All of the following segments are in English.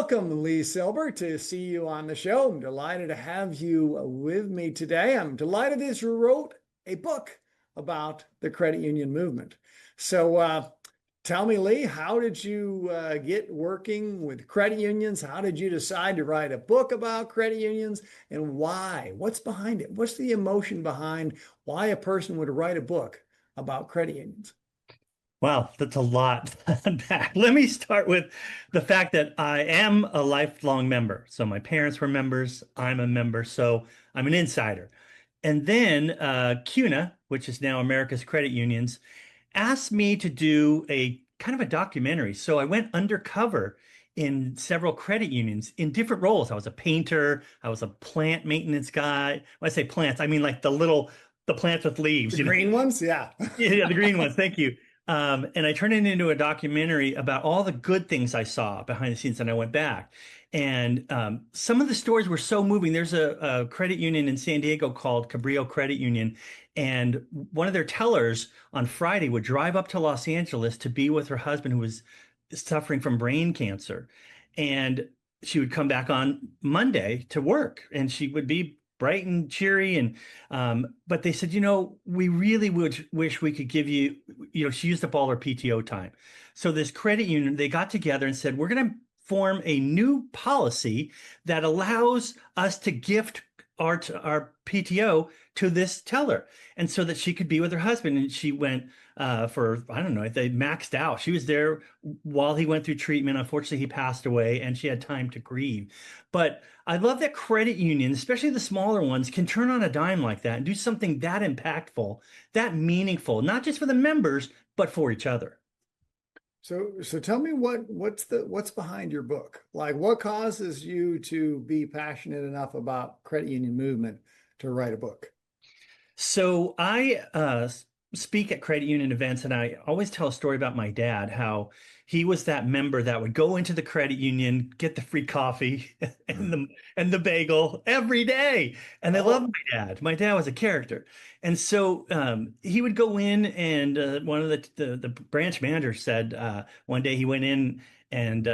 Welcome, Lee Silber, to see you on the show. I'm delighted to have you with me today. I'm delighted that you wrote a book about the credit union movement. So tell me, Lee, how did you get working with credit unions? How did you decide to write a book about credit unions and why? What's behind it? What's the emotion behind why a person would write a book about credit unions? Wow, that's a lot to unpack. Let me start with the fact that I am a lifelong member. So my parents were members, I'm a member, so I'm an insider. And then CUNA, which is now America's Credit Unions, asked me to do a kind of a documentary. So I went undercover in several credit unions in different roles. I was a painter, I was a plant maintenance guy. When I say plants, I mean like the plants with leaves, The you know. green ones? Yeah. Yeah, the green ones. Thank you. And I turned it into a documentary about all the good things I saw behind the scenes, and I went back. And some of the stories were so moving. There's a credit union in San Diego called Cabrillo Credit Union, and one of their tellers on Friday would drive up to Los Angeles to be with her husband who was suffering from brain cancer. And she would come back on Monday to work, and she would be bright and cheery and but they said, we really would wish we could give you, she used up all her PTO time. So this credit union, they got together and said, we're going to form a new policy that allows us to gift our PTO to this teller, and so that she could be with her husband. And she went for, I don't know, they maxed out. She was there while he went through treatment. Unfortunately, he passed away, and she had time to grieve. But I love that credit unions, especially the smaller ones, can turn on a dime like that and do something that impactful, that meaningful, not just for the members, but for each other. So tell me what's behind your book? Like what causes you to be passionate enough about credit union movement to write a book? So I speak at credit union events, and I always tell a story about my dad, how he was that member that would go into the credit union, get the free coffee and the bagel every day. And they loved Oh, my dad. My dad was a character. And so he would go in, and one of the branch managers said one day he went in, and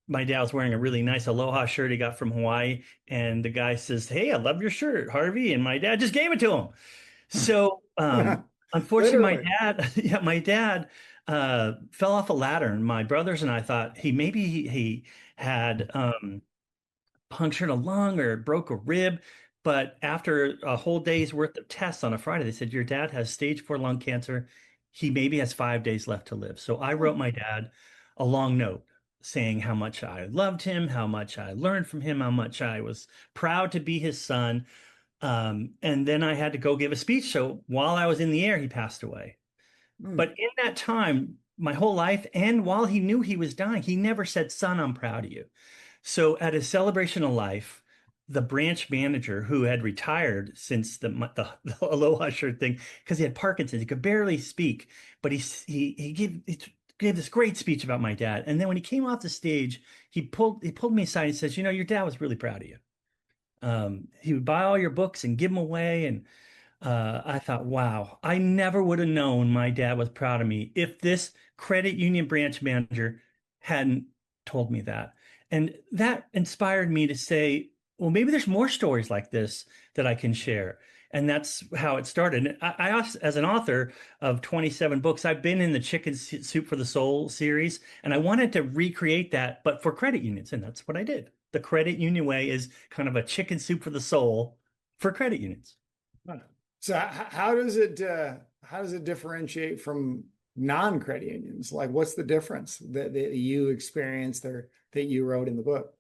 my dad was wearing a really nice Aloha shirt he got from Hawaii. And the guy says, "Hey, I love your shirt, Harvey." And my dad just gave it to him. So, unfortunately, my literally. dad, yeah, my dad fell off a ladder, and my brothers and I thought he had punctured a lung or broke a rib. But after a whole day's worth of tests on a Friday, they said, your dad has stage 4 lung cancer. He maybe has 5 days left to live. So I wrote my dad a long note saying how much I loved him, how much I learned from him, how much I was proud to be his son. And then I had to go give a speech. So while I was in the air, he passed away. Hmm. But in that time, my whole life, and while he knew he was dying, he never said, "Son, I'm proud of you." So at his celebration of life, the branch manager who had retired since the Aloha shirt thing, because he had Parkinson's, he could barely speak, but he gave this great speech about my dad. And then when he came off the stage, he pulled me aside and says, "Your dad was really proud of you. He would buy all your books and give them away." And I thought, wow, I never would have known my dad was proud of me if this credit union branch manager hadn't told me that. And that inspired me to say, well, maybe there's more stories like this that I can share. And that's how it started. And as an author of 27 books, I've been in the Chicken Soup for the Soul series, and I wanted to recreate that, but for credit unions. And that's what I did. The credit union way is kind of a chicken soup for the soul for credit unions. So how does it differentiate from non-credit unions? Like what's the difference that you experienced or that you wrote in the book?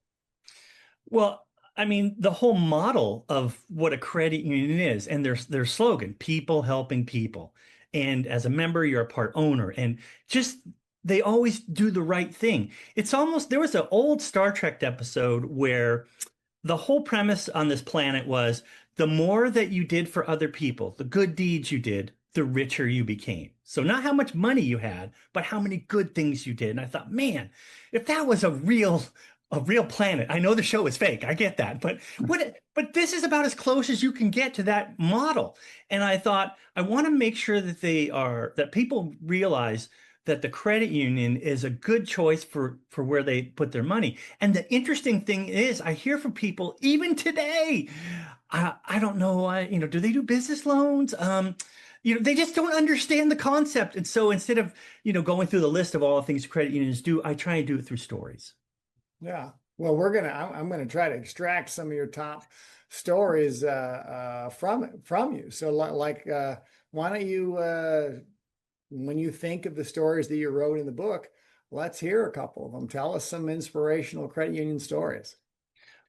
Well, I mean, the whole model of what a credit union is, and their slogan, people helping people. And as a member, you're a part owner. And just they always do the right thing. It's almost there was an old Star Trek episode where the whole premise on this planet was the more that you did for other people, the good deeds you did, the richer you became. So not how much money you had, but how many good things you did. And I thought, man, if that was a real planet. I know the show is fake. I get that. But this is about as close as you can get to that model. And I thought I want to make sure that that people realize that the credit union is a good choice for where they put their money. And the interesting thing is, I hear from people even today. I don't know, do they do business loans? They just don't understand the concept. And so instead of, going through the list of all the things credit unions do, I try and do it through stories. Yeah. Well, I'm gonna try to extract some of your top stories from you. So, why don't you, when you think of the stories that you wrote in the book, let's hear a couple of them. Tell us some inspirational credit union stories.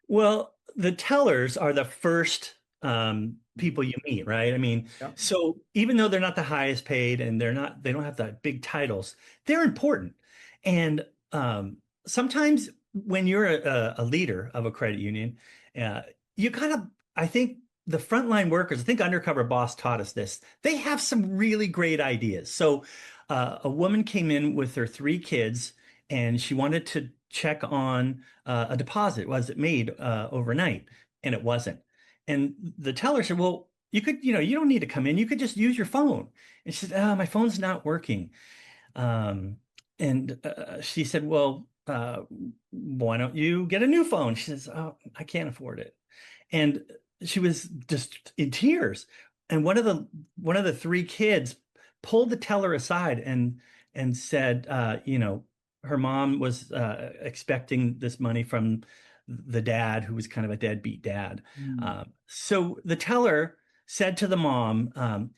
Well, the tellers are the first people you meet, right? I mean, Yep. so even though they're not the highest paid and they don't have the big titles, they're important. And sometimes when you're a leader of a credit union, uh, you kind of, I think the frontline workers, I think Undercover Boss taught us this. They have some really great ideas. So a woman came in with her three kids and she wanted to check on a deposit. Was it made overnight? And it wasn't. And the teller said, well, you don't need to come in. You could just use your phone. And she said, oh, my phone's not working. Um, and she said, well, why don't you get a new phone? She says, oh, I can't afford it. And she was just in tears. And one of the three kids pulled the teller aside and said, her mom was expecting this money from the dad, who was kind of a deadbeat dad. Mm. So the teller said to the mom,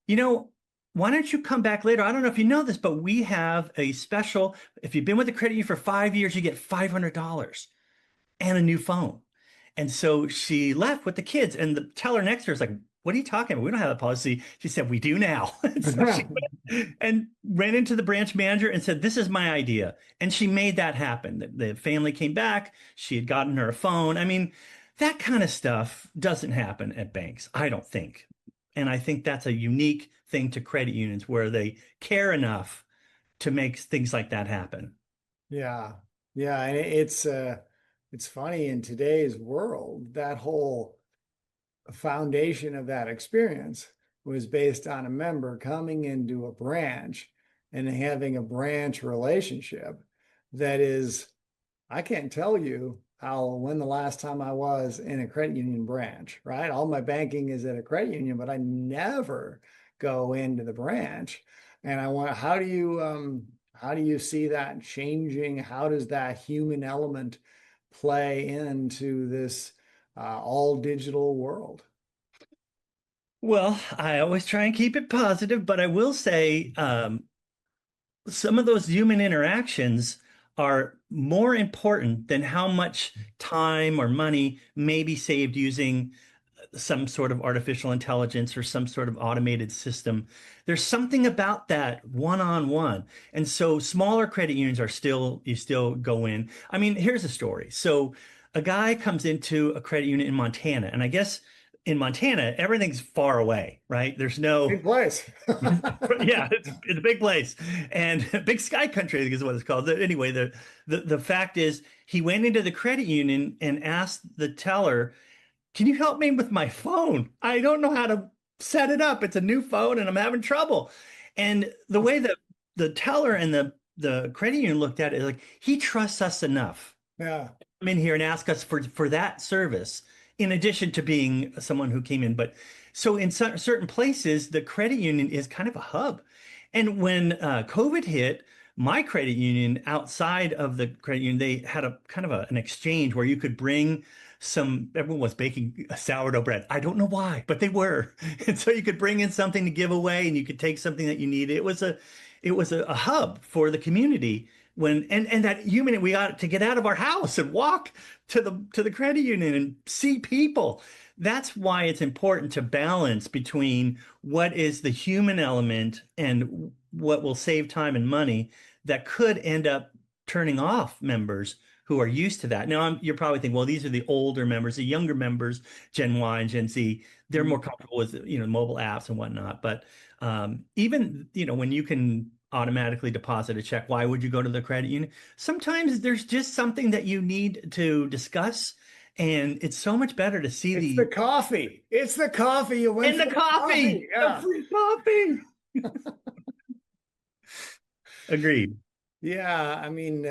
you know, why don't you come back later? I don't know if you know this, but we have a special. If you've been with the credit union for 5 years, you get $500 and a new phone. And so she left with the kids, and the teller next to her is like, what are you talking about? We don't have a policy. She said, we do now. And so she went and ran into the branch manager and said, this is my idea. And she made that happen. The family came back. She had gotten her a phone. I mean, that kind of stuff doesn't happen at banks, I don't think. And I think that's a unique thing to credit unions where they care enough to make things like that happen. Yeah. Yeah. And it's funny in today's world, that whole foundation of that experience was based on a member coming into a branch and having a branch relationship that is, I can't tell you when the last time I was in a credit union branch, right? All my banking is at a credit union, but I never go into the branch. And how do you see that changing? How does that human element play into this all digital world? Well, I always try and keep it positive, but I will say some of those human interactions are more important than how much time or money may be saved using some sort of artificial intelligence or some sort of automated system. There's something about that one-on-one. And so smaller credit unions you still go in. I mean, here's a story. So a guy comes into a credit union in Montana, and I guess in Montana, everything's far away, right? There's no Big place. yeah, it's a big place and big sky country, I think is what it's called. Anyway, the fact is he went into the credit union and asked the teller, can you help me with my phone? I don't know how to set it up. It's a new phone and I'm having trouble. And the way that the teller and the credit union looked at it, like he trusts us enough Yeah. come in here and ask us for that service, in addition to being someone who came in. But so in certain places, the credit union is kind of a hub. And when COVID hit, my credit union outside of the credit union, they had a kind of an exchange where you could bring everyone was baking a sourdough bread. I don't know why, but they were. And so you could bring in something to give away and you could take something that you needed. It was a hub for the community and that human we got to get out of our house and walk to the credit union and see people. That's why it's important to balance between what is the human element and what will save time and money that could end up turning off members who are used to that. Now, you're probably thinking, well, these are the older members, the younger members, Gen Y and Gen Z. They're more comfortable with mobile apps and whatnot. But even when you can automatically deposit a check, why would you go to the credit union? Sometimes there's just something that you need to discuss, and it's so much better to see It's the coffee. It's the coffee. You went and for the the coffee, coffee. the Yeah. free coffee. Agreed. Yeah, I mean,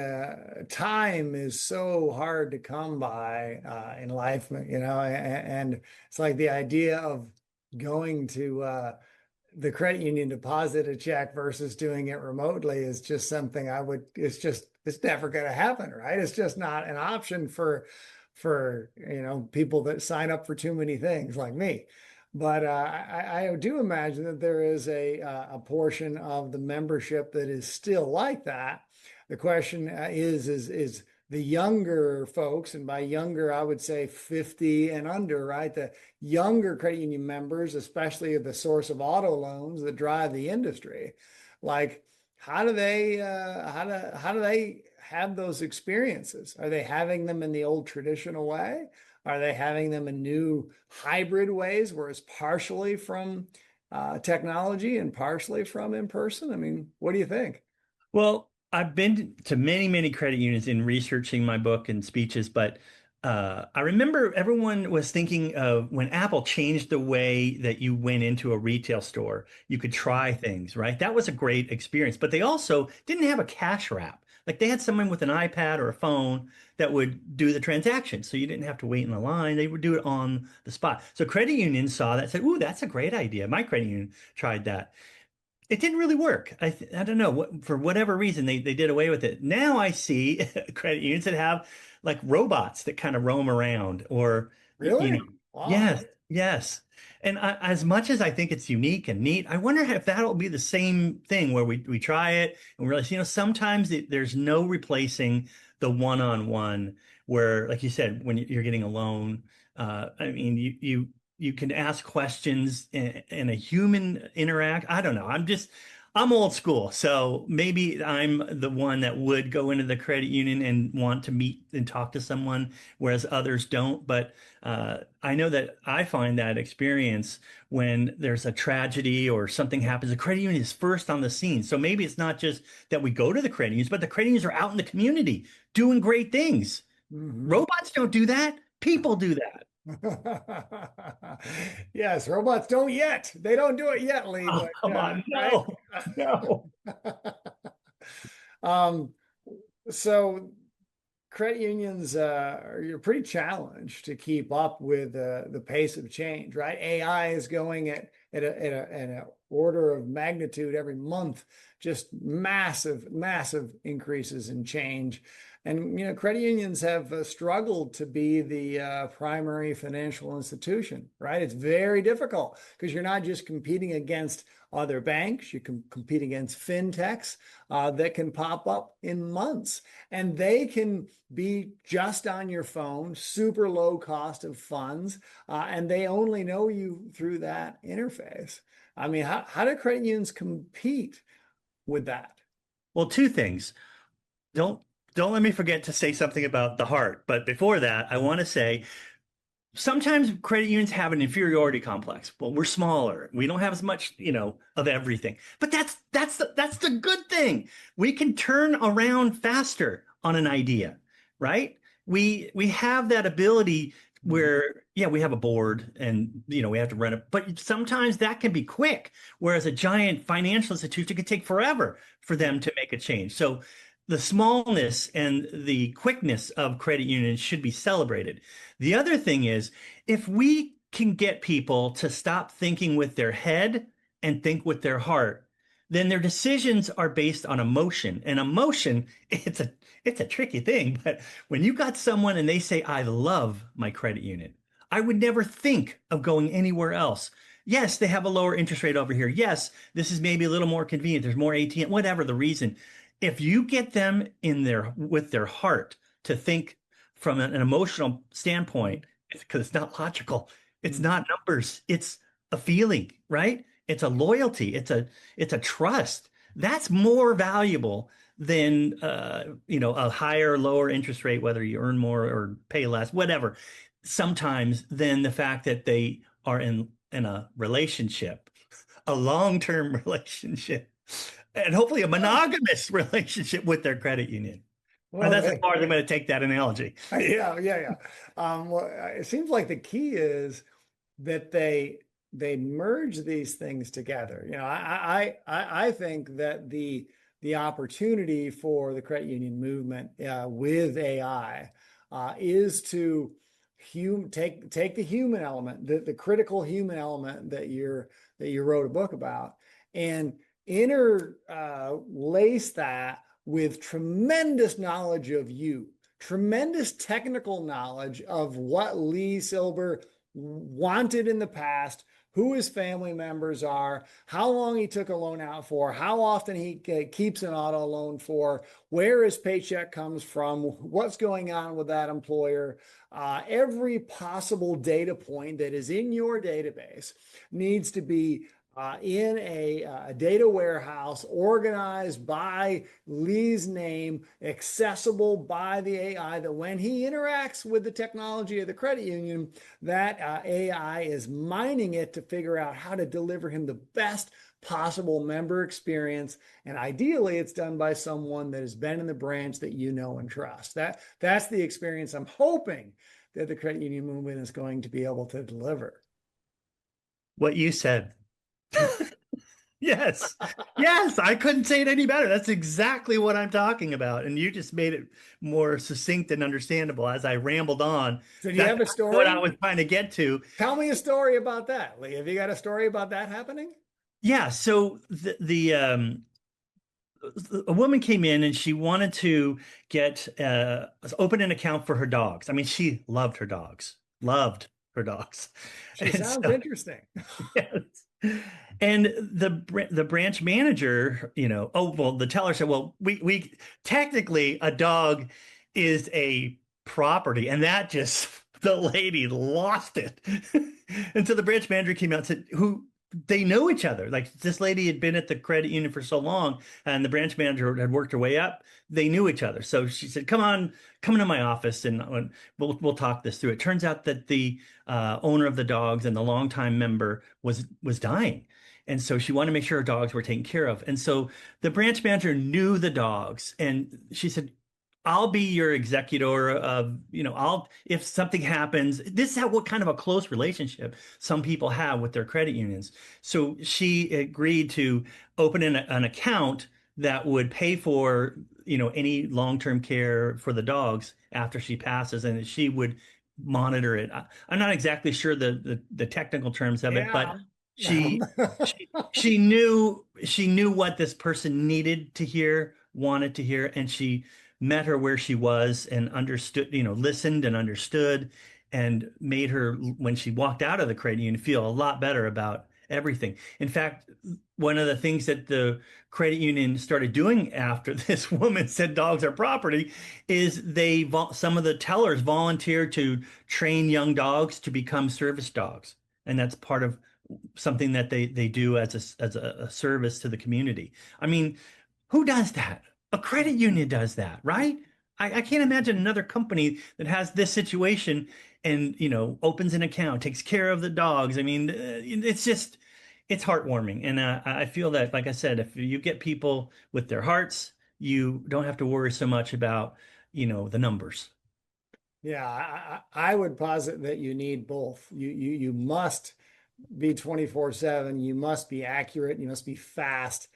time is so hard to come by in life, and it's like the idea of going to the credit union deposit a check versus doing it remotely is just something it's never going to happen, right? It's just not an option for people that sign up for too many things like me. But I do imagine that there is a portion of the membership that is still like that. The question is the younger folks, and by younger, I would say 50 and under, right? The younger credit union members, especially the source of auto loans that drive the industry, like how do they have those experiences? Are they having them in the old traditional way? Are they having them in new hybrid ways where it's partially from technology and partially from in person? I mean, what do you think? Well, I've been to many, many credit unions in researching my book and speeches, but I remember everyone was thinking of when Apple changed the way that you went into a retail store, you could try things, right? That was a great experience, but they also didn't have a cash wrap. Like they had someone with an iPad or a phone that would do the transaction. So you didn't have to wait in the line. They would do it on the spot. So credit unions saw that and said, "Ooh, that's a great idea." My credit union tried that. It didn't really work. I don't know for whatever reason they did away with it. Now I see credit unions that have like robots that kind of roam around or Really? Wow. yes, yes. And as much as I think it's unique and neat, I wonder if that'll be the same thing where we try it and we realize, sometimes there's no replacing the one-on-one where, like you said, when you're getting a loan, I mean, you can ask questions and a human interact. I don't know. I'm old school. So maybe I'm the one that would go into the credit union and want to meet and talk to someone, whereas others don't. But I know that I find that experience when there's a tragedy or something happens, the credit union is first on the scene. So maybe it's not just that we go to the credit unions, but the credit unions are out in the community doing great things. Mhm. Robots don't do that. People do that. Yes, robots don't yet. They don't do it yet, Lee, Oh, but come on. right? No, no. Um, so credit unions you're pretty challenged to keep up with the pace of change, right? AI is going at an order of magnitude every month, just massive increases in change. And credit unions have struggled to be the primary financial institution, right? It's very difficult because you're not just competing against other banks, you can compete against fintechs that can pop up in months, and they can be just on your phone, super low cost of funds, and they only know you through that interface. I mean, how do credit unions compete with that? Well, two things. Don't don't let me forget to say something about the heart. But before that, I want to say sometimes credit unions have an inferiority complex. Well, we're smaller. We don't have as much, of everything. But that's the good thing. We can turn around faster on an idea, right? We have that ability where, yeah, we have a board and we have to run it, but sometimes that can be quick, whereas a giant financial institution could take forever for them to make a change. So the smallness and the quickness of credit unions should be celebrated. The other thing is, if we can get people to stop thinking with their head and think with their heart, then their decisions are based on emotion. And emotion, it's a tricky thing, but when you got someone and they say, "I love my credit union. I would never think of going anywhere else." Yes, they have a lower interest rate over here. Yes, this is maybe a little more convenient. There's more ATM, whatever the reason. If you get them in there with their heart to think from an emotional standpoint, because it's not logical, it's Mhm. not numbers, it's a feeling, right? It's a loyalty, it's a trust. That's more valuable than a higher or lower interest rate, whether you earn more or pay less, whatever. Sometimes than the fact that they are in a relationship, a long-term relationship, and hopefully a monogamous relationship with their credit union. Or Well, that's as they, far as I'm going to take that analogy. yeah. Well, it seems like the key is that they merge these things together. I think that the the opportunity for the credit union movement with AI is to take the human element, the critical human element that you wrote a book about, and interlace that with tremendous knowledge of you, tremendous technical knowledge of what Lee Silber wanted in the past, who his family members are, how long he took a loan out for, how often he keeps an auto loan for, where his paycheck comes from, what's going on with that employer. Every possible data point that is in your database needs to be in a data warehouse organized by Lee's name, accessible by the AI, that when he interacts with the technology of the credit union, that AI is mining it to figure out how to deliver him the best possible member experience. And ideally, it's done by someone that has been in the branch that you know and trust. That's the experience I'm hoping that the credit union movement is going to be able to deliver. What you said. Yes. Yes, I couldn't say it any better. That's exactly what I'm talking about. And you just made it more succinct and understandable as I rambled on. So do you That's have a what I story? was trying to get to. Tell me a story about that, Lee. Have you got a story about that happening? Yeah, so a woman came in and she wanted to get open an account for her dogs. I mean, she loved her dogs, loved her dogs. She And sounds so interesting. yes. And the branch manager, oh well, the teller said, well, we technically a dog is a property, and that just the lady lost it. And so the branch manager came out and said, who they know each other. Like this lady had been at the credit union for so long, and the branch manager had worked her way up. They knew each other. So she said, come on, come into my office and we'll talk this through. It turns out that the owner of the dogs and the longtime member was dying. And so she wanted to make sure her dogs were taken care of. And so the branch manager knew the dogs. And she said, I'll be your executor of, I'll, if something happens, this is how, what kind of a close relationship some people have with their credit unions. So she agreed to open an account that would pay for, any long-term care for the dogs after she passes, and she would monitor it. I'm not exactly sure the technical terms of it, but Yeah. she she knew what this person needed to hear, wanted to hear, and she met her where she was and understood, listened and understood, and made her, when she walked out of the credit union, feel a lot better about everything. In fact, one of the things that the credit union started doing after this woman said dogs are property is some of the tellers volunteered to train young dogs to become service dogs. And that's part of something that they do as a service to the community. I mean, who does that? A credit union does that, right? I can't imagine another company that has this situation and, opens an account, takes care of the dogs. I mean, it's heartwarming. And I feel that, like I said, if you get people with their hearts, you don't have to worry so much about, the numbers. Yeah, I would posit that you need both. You must be 24/7. You must be accurate. You must be fast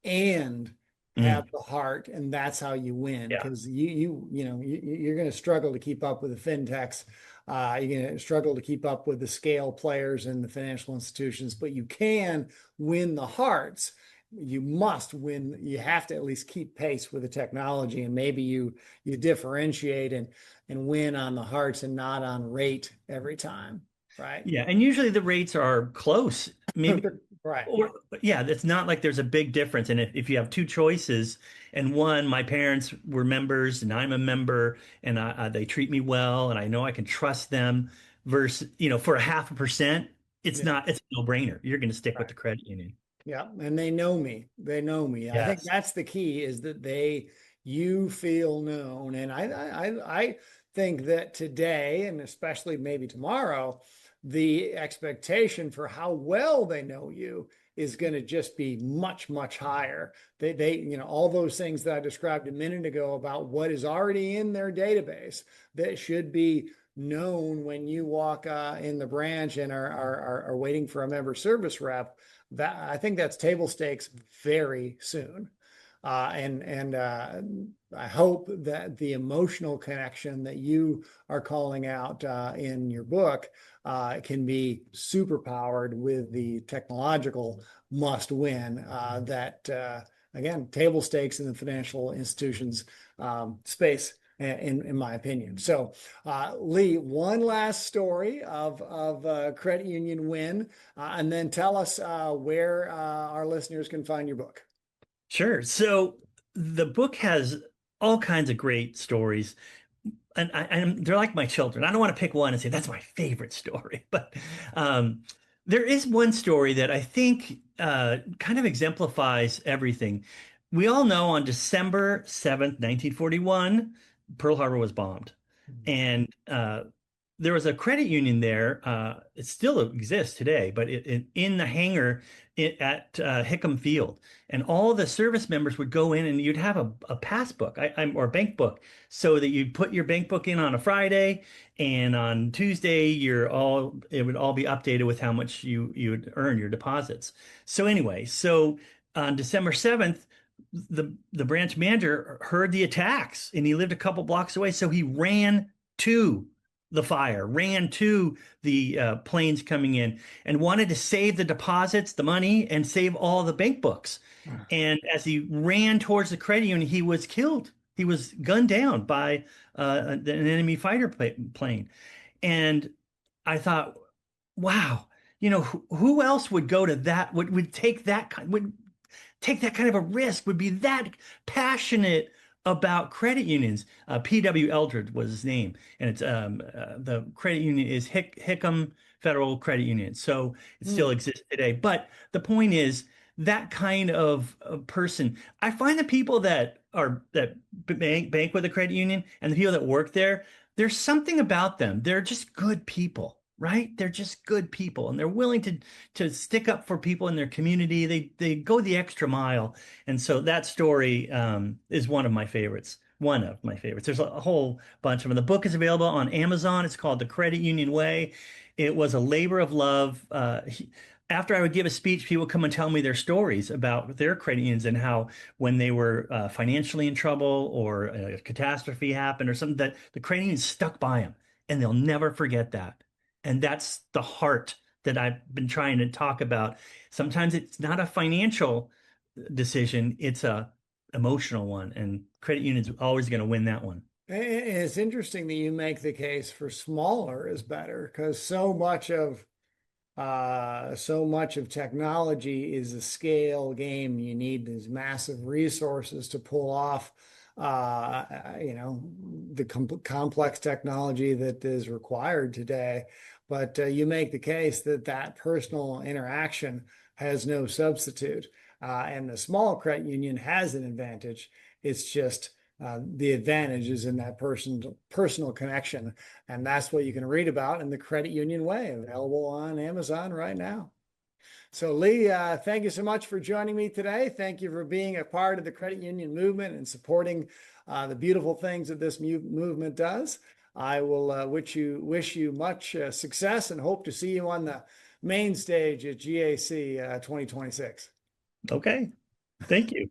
and have Mm, the heart, and that's how you win. yeah. Because you're going to struggle to keep up with the fintechs. You're going to struggle to keep up with the scale players and the financial institutions, but you can win the hearts. You must win. You have to at least keep pace with the technology, and maybe you differentiate and win on the hearts and not on rate every time, right? Yeah. And usually the rates are close. Maybe. Right. Or yeah, it's not like there's a big difference. And if you have two choices, and one, my parents were members and I'm a member, and they treat me well, and I know I can trust them, versus, for a 0.5%, Yeah. it's a no-brainer. You're going to stick with Right. the credit union. Yeah, and they know me. They know me. I think Yes. that's the key is that you feel known. And I think that today, and especially maybe tomorrow, the expectation for how well they know you is going to just be much, much higher. All those things that I described a minute ago about what is already in their database that should be known when you walk in the branch and are waiting for a member service rep, that I think that's table stakes very soon. And I hope that the emotional connection that you are calling out in your book can be super powered with the technological must win that, again, table stakes in the financial institutions space, in my opinion. So, Lee, one last story of credit union win, and then tell us where our listeners can find your book. Sure. So the book has all kinds of great stories, and they're like my children. I don't want to pick one and say that's my favorite story, but um, there is one story that I think kind of exemplifies everything. We all know on December 7th, 1941, Pearl Harbor was bombed, and there was a credit union there. It still exists today, but in the hangar at Hickam Field, and all the service members would go in, and you'd have a passbook, or bank book, so that you'd put your bank book in on a Friday, and on Tuesday, it would all be updated with how much you would earn your deposits. So anyway, so on December 7th, the branch manager heard the attacks, and he lived a couple blocks away, so he ran to the fire, ran to the planes coming in, and wanted to save the deposits, the money, and save all the bank books. And as he ran towards the credit union, he was killed. He was gunned down by an enemy fighter plane. And I thought, wow, who else would go to that, would take that would take that kind of a risk, would be that passionate about credit unions. P.W. Eldred was his name, and it's the credit union is Hickam Federal Credit Union. So it still exists today. But the point is that kind of person. I find the people that bank with a credit union and the people that work there, there's something about them. They're just good people, right? They're just good people, and they're willing to stick up for people in their community. They go the extra mile, and so that story is one of my favorites. One of my favorites. There's a whole bunch of them. The book is available on Amazon. It's called The Credit Union Way. It was a labor of love. After I would give a speech, people would come and tell me their stories about their credit unions and how when they were financially in trouble or a catastrophe happened or something, that the credit union stuck by them, and they'll never forget that. And that's the heart that I've been trying to talk about. Sometimes it's not a financial decision, it's a emotional one, and credit union's always going to win that one. It's interesting that you make the case for smaller is better because so much of technology is a scale game. You need these massive resources to pull off, the complex technology that is required today. But you make the case that that personal interaction has no substitute. And the small credit union has an advantage. It's just the advantage is in that personal connection. And that's what you can read about in The Credit Union Way, available on Amazon right now. So, Lee, thank you so much for joining me today. Thank you for being a part of the credit union movement and supporting the beautiful things that this movement does. I will wish you much success and hope to see you on the main stage at GAC 2026. Okay. Thank you.